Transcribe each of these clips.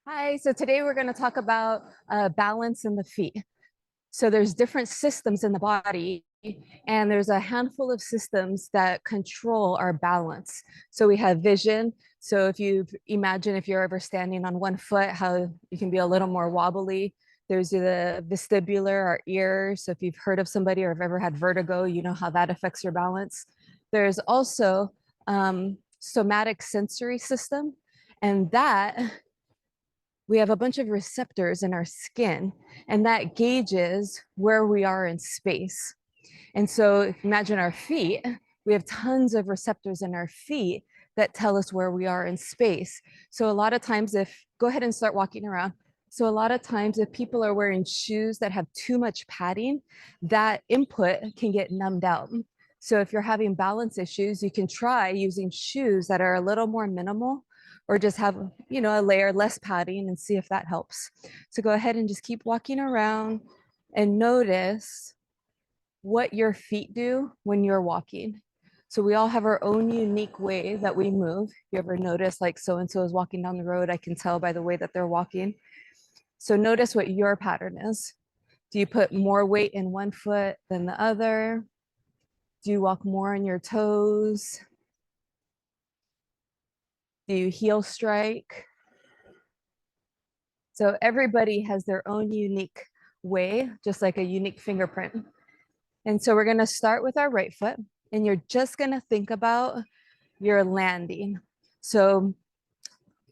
Hi, so today we're going to talk about balance in the feet. So there's different systems in the body, and there's a handful of systems that control our balance. So we have vision. So if you imagine if you're ever standing on one foot, how you can be a little more wobbly. There's the vestibular, our ears. So if you've heard of somebody or have ever had vertigo, you know how that affects your balance. There's also somatic sensory system, and that we have a bunch of receptors in our skin, and that gauges where we are in space. And so imagine our feet, we have tons of receptors in our feet that tell us where we are in space. So a lot of times go ahead and start walking around. So a lot of times if people are wearing shoes that have too much padding, that input can get numbed out. So if you're having balance issues, you can try using shoes that are a little more minimal, or just have, a layer less padding, and see if that helps. So go ahead and just keep walking around and notice what your feet do when you're walking. So we all have our own unique way that we move. You ever notice like so-and-so is walking down the road? I can tell by the way that they're walking. So notice what your pattern is. Do you put more weight in one foot than the other? Do you walk more on your toes? Do you heel strike? So everybody has their own unique way, just like a unique fingerprint. And so we're going to start with our right foot, and you're just going to think about your landing. So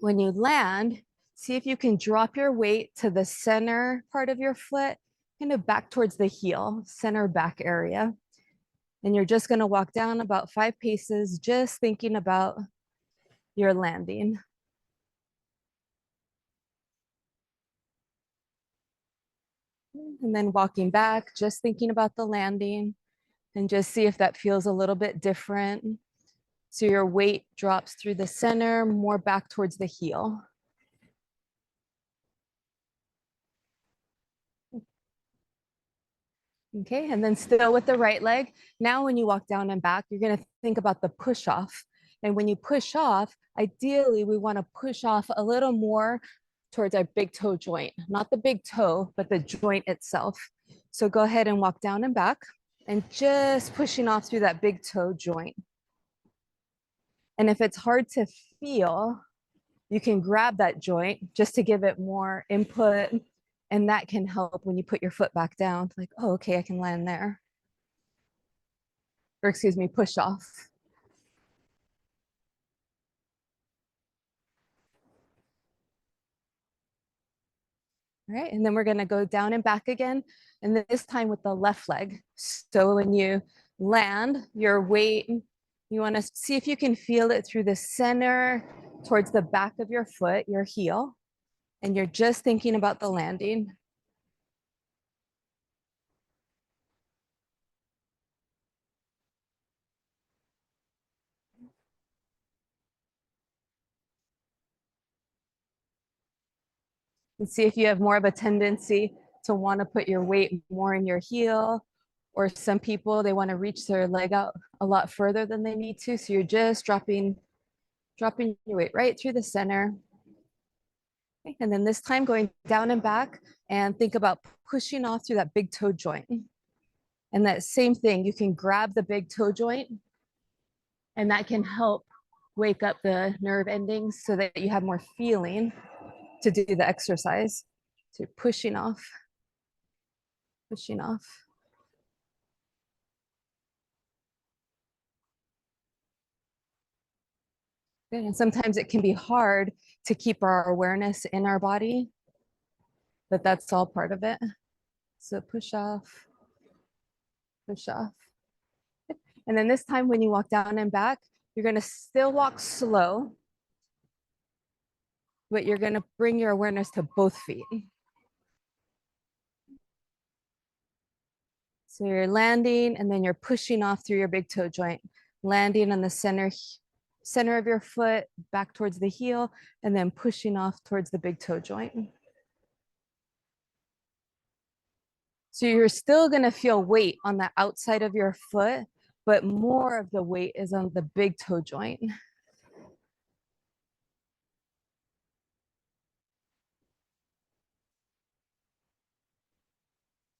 when you land, see if you can drop your weight to the center part of your foot, kind of back towards the heel, center back area. And you're just going to walk down about 5 paces, just thinking about your landing. And then walking back, just thinking about the landing, and just see if that feels a little bit different. So your weight drops through the center, more back towards the heel. Okay, and then still with the right leg. Now when you walk down and back, you're gonna think about the push off. And when you push off, ideally we wanna push off a little more towards our big toe joint, not the big toe, but the joint itself. So go ahead and walk down and back, and just pushing off through that big toe joint. And if it's hard to feel, you can grab that joint just to give it more input. And that can help when you put your foot back down, like, oh, okay, I can land there. Or excuse me, push off. All right, and then we're gonna go down and back again, and this time with the left leg. So when you land, your weight, you wanna see if you can feel it through the center towards the back of your foot, your heel, and you're just thinking about the landing. And see if you have more of a tendency to want to put your weight more in your heel, or some people, they want to reach their leg out a lot further than they need to. So you're just dropping your weight right through the center. Okay. And then this time going down and back, and think about pushing off through that big toe joint. And that same thing, you can grab the big toe joint, and that can help wake up the nerve endings so that you have more feeling to do the exercise. So pushing off, pushing off. Good. And sometimes it can be hard to keep our awareness in our body, but that's all part of it. So push off, push off. And then this time when you walk down and back, you're going to still walk slow, but you're going to bring your awareness to both feet. So you're landing, and then you're pushing off through your big toe joint, landing on the center of your foot, back towards the heel, and then pushing off towards the big toe joint. So you're still going to feel weight on the outside of your foot, but more of the weight is on the big toe joint.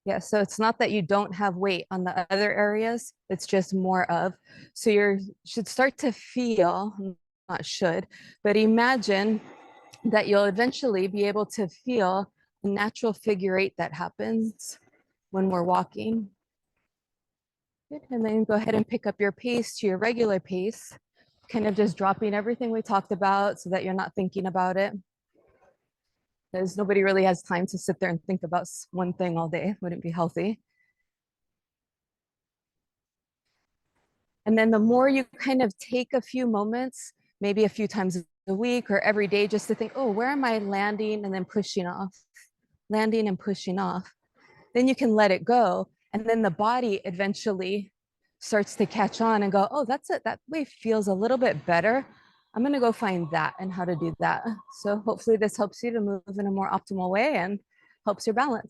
Yeah, so it's not that you don't have weight on the other areas, it's just more of. So you should start to feel, not should, but imagine that you'll eventually be able to feel the natural figure eight that happens when we're walking. Good. And then go ahead and pick up your pace to your regular pace, kind of just dropping everything we talked about so that you're not thinking about it. Because nobody really has time to sit there and think about one thing all day. It wouldn't be healthy. And then the more you kind of take a few moments, maybe a few times a week or every day, just to think, oh, where am I landing and then pushing off, landing and pushing off, then you can let it go. And then the body eventually starts to catch on and go, oh, that's it. That way feels a little bit better. I'm going to go find that and how to do that. So hopefully this helps you to move in a more optimal way and helps your balance.